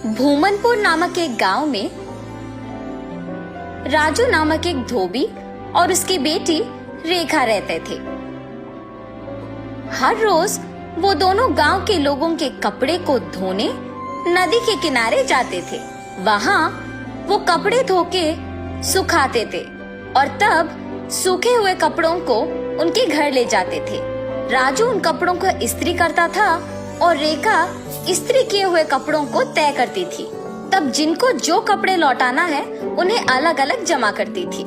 भूमनपुर नामक एक गांव में राजू नामक एक धोबी और उसकी बेटी रेखा रहते थे। हर रोज वो दोनों गांव के लोगों के कपड़े को धोने नदी के किनारे जाते थे। वहां वो कपड़े धो के सुखाते थे और तब सूखे हुए कपड़ों को उनके घर ले जाते थे। राजू उन कपड़ों को इस्त्री करता था और रेखा इस्त्री किए हुए कपड़ों को तय करती थी। तब जिनको जो कपड़े लौटाना है उन्हें अलग अलग जमा करती थी।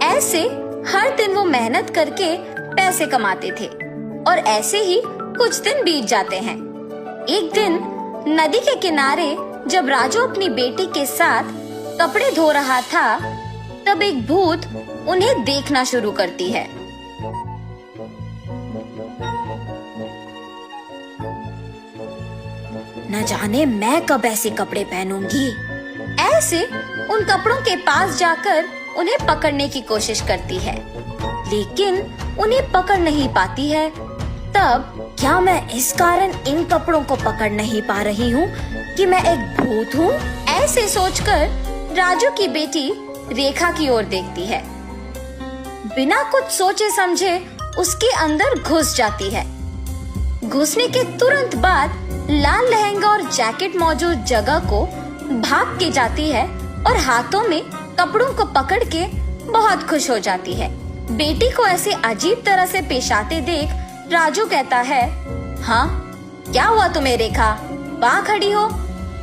ऐसे हर दिन वो मेहनत करके पैसे कमाते थे और ऐसे ही कुछ दिन बीत जाते हैं। एक दिन नदी के किनारे जब राजू अपनी बेटी के साथ कपड़े धो रहा था, तब एक भूत उन्हें देखना शुरू करती है। न जाने मैं कब ऐसे कपड़े पहनूंगी। ऐसे उन कपड़ों के पास जाकर उन्हें पकड़ने की कोशिश करती है, लेकिन उन्हें पकड़ नहीं पाती है। तब क्या मैं इस कारण इन कपड़ों को पकड़ नहीं पा रही हूँ कि मैं एक भूत हूँ? ऐसे सोचकर राजू की बेटी रेखा की ओर देखती है। बिना कुछ सोचे समझे उसके अंदर घुस जाती है। घुसने के तुरंत बाद लाल लहंगा और जैकेट मौजूद जगह को भाग के जाती है और हाथों में कपड़ों को पकड़ के बहुत खुश हो जाती है। बेटी को ऐसे अजीब तरह से पेश आते देख राजू कहता है, हाँ क्या हुआ तुम्हें रेखा? वहाँ खड़ी हो,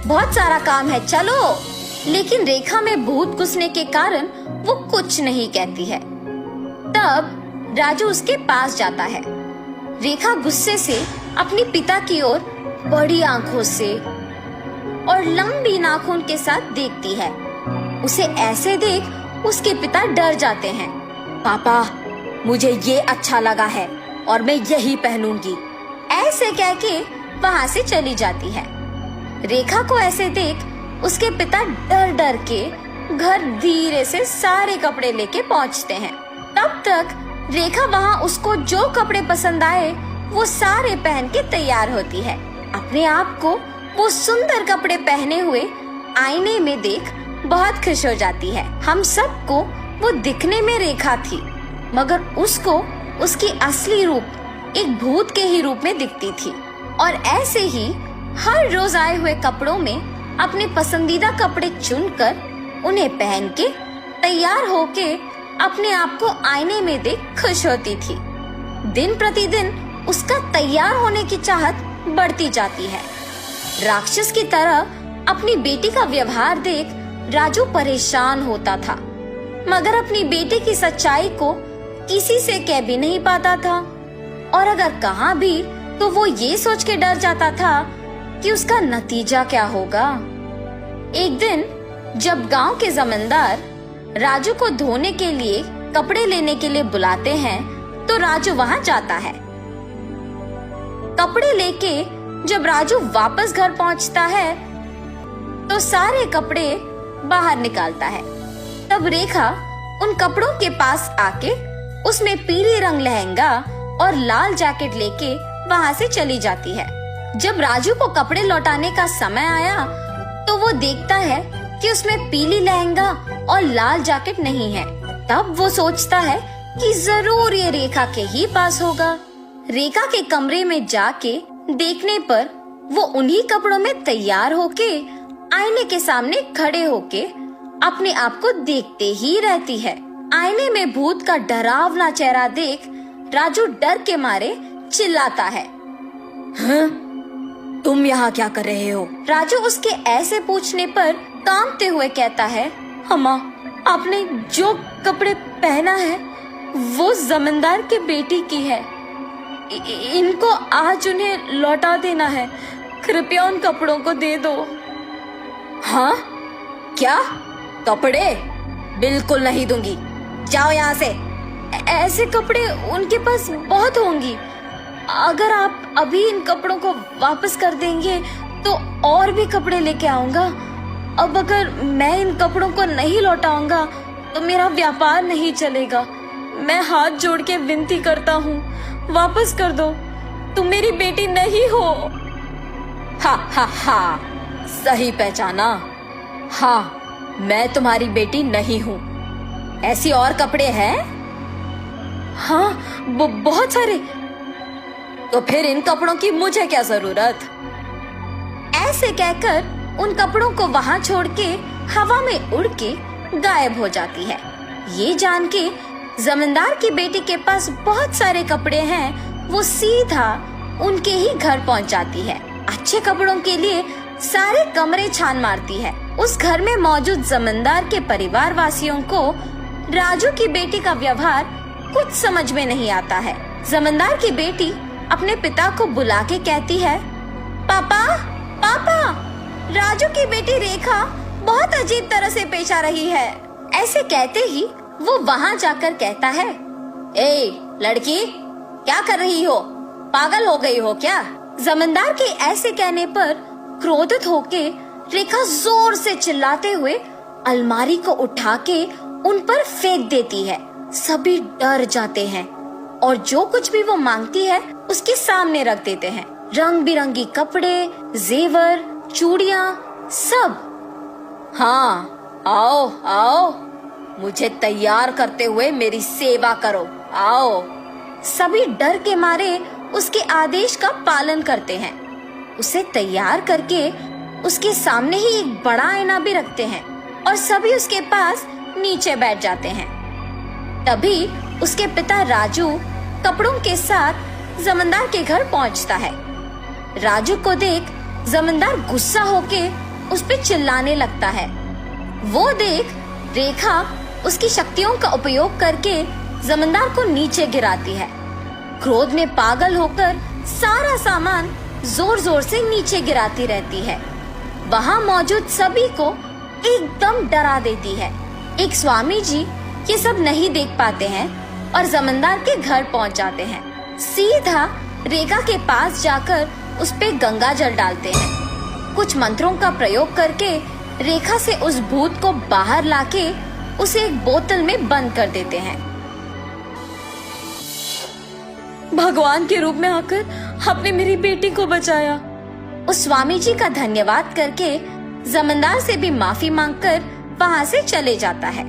बहुत सारा काम है, चलो। लेकिन रेखा में भूत घुसने के कारण वो कुछ नहीं कहती है। तब राजू उसके पास जाता है। रेखा गुस्से से अपने पिता की ओर बड़ी आंखों से और लंबी नाखून के साथ देखती है। उसे ऐसे देख उसके पिता डर जाते हैं। पापा, मुझे ये अच्छा लगा है और मैं यही पहनूंगी, ऐसे कह के वहाँ से चली जाती है। रेखा को ऐसे देख उसके पिता डर डर के घर धीरे से सारे कपड़े लेके पहुँचते हैं। तब तक रेखा वहाँ उसको जो कपड़े पसंद आए वो सारे पहन के तैयार होती है। अपने आप को वो सुंदर कपड़े पहने हुए आईने में देख बहुत खुश हो जाती है। हम सबको वो दिखने में रेखा थी, मगर उसको उसकी असली रूप एक भूत के ही रूप में दिखती थी। और ऐसे ही हर रोज आए हुए कपड़ों में अपने पसंदीदा कपड़े चुनकर उन्हें पहन के तैयार होके अपने आप को आईने में देख खुश होती थी। दिन प्रतिदिन उसका तैयार होने की चाहत बढ़ती जाती है। राक्षस की तरह अपनी बेटी का व्यवहार देख राजू परेशान होता था, मगर अपनी बेटी की सच्चाई को किसी से कह भी नहीं पाता था, और अगर कहा भी तो वो ये सोच के डर जाता था कि उसका नतीजा क्या होगा। एक दिन जब गांव के जमींदार राजू को धोने के लिए कपड़े लेने के लिए बुलाते हैं, तो राजू वहां जाता है। कपड़े लेके जब राजू वापस घर पहुंचता है तो सारे कपड़े बाहर निकालता है। तब रेखा उन कपड़ों के पास आके उसमें पीले रंग लहंगा और लाल जैकेट लेके वहां से चली जाती है। जब राजू को कपड़े लौटाने का समय आया तो वो देखता है कि उसमें पीली लहंगा और लाल जैकेट नहीं है। तब वो सोचता है कि जरूर ये रेखा के ही पास होगा। रेखा के कमरे में जाके देखने पर वो उन्हीं कपड़ों में तैयार होके आईने के सामने खड़े होके अपने आप को देखते ही रहती है। आईने में भूत का डरावना चेहरा देख राजू डर के मारे चिल्लाता है, हाँ? तुम यहाँ क्या कर रहे हो? राजू उसके ऐसे पूछने पर कांपते हुए कहता है, अम्मा, आपने जो कपड़े पहना है वो जमींदार के बेटी की है। इनको आज उन्हें लौटा देना है, कृपया उन कपड़ों को दे दो। हाँ? क्या? कपड़े? बिल्कुल नहीं दूंगी, जाओ यहाँ से। ऐसे कपड़े उनके पास बहुत होंगी, अगर आप अभी इन कपड़ों को वापस कर देंगे तो और भी कपड़े लेके आऊंगा। अब अगर मैं इन कपड़ों को नहीं लौटाऊंगा तो मेरा व्यापार नहीं चलेगा। मैं हाथ जोड़ के विनती करता हूँ, वापस कर दो, तुम मेरी बेटी नहीं हो। हा हा हा, सही पहचाना। हाँ, मैं तुम्हारी बेटी नहीं हूँ। ऐसी और कपड़े हैं? हाँ, बहुत सारे। तो फिर इन कपड़ों की मुझे क्या जरूरत? ऐसे कहकर उन कपड़ों को वहां छोड़ के हवा में उड़ के गायब हो जाती है। ये जान के जमींदार की बेटी के पास बहुत सारे कपड़े हैं, वो सीधा उनके ही घर पहुंच जाती है। अच्छे कपड़ों के लिए सारे कमरे छान मारती है। उस घर में मौजूद जमींदार के परिवार वासियों को राजू की बेटी का व्यवहार कुछ समझ में नहीं आता है। जमींदार की बेटी अपने पिता को बुला के कहती है, पापा पापा, राजू की बेटी रेखा बहुत अजीब तरह से पेश आ रही है। ऐसे कहते ही वो वहाँ जाकर कहता है, ए लड़की, क्या कर रही हो? पागल हो गई हो क्या? जमींदार के ऐसे कहने पर क्रोधित होके रेखा जोर से चिल्लाते हुए अलमारी को उठा के उन पर फेंक देती है। सभी डर जाते हैं और जो कुछ भी वो मांगती है उसके सामने रख देते हैं। रंग बिरंगी कपड़े, जेवर, चूड़ियाँ, सब। हाँ, आओ आओ, मुझे तैयार करते हुए मेरी सेवा करो, आओ। सभी डर के मारे उसके आदेश का पालन करते हैं। उसे तैयार करके उसके सामने ही एक बड़ा आईना भी रखते हैं और सभी उसके पास नीचे बैठ जाते हैं। तभी उसके पिता राजू कपड़ों के साथ जमींदार के घर पहुंचता है। राजू को देख जमींदार गुस्सा होके उस पे चिल्लाने लगता है। वो देख रेखा उसकी शक्तियों का उपयोग करके जमींदार को नीचे गिराती है। क्रोध में पागल होकर सारा सामान जोर जोर से नीचे गिराती रहती है। वहाँ मौजूद सभी को एकदम डरा देती है। एक स्वामी जी ये सब नहीं देख पाते हैं और जमींदार के घर पहुँच जाते हैं। सीधा रेखा के पास जाकर उस पे गंगा जल डालते हैं। कुछ मंत्रों का प्रयोग करके रेखा से उस भूत को बाहर लाके उसे एक बोतल में बंद कर देते हैं। भगवान के रूप में आकर आपने मेरी बेटी को बचाया। उस स्वामी जी का धन्यवाद करके जमींदार से भी माफी मांगकर वहाँ से चले जाता है।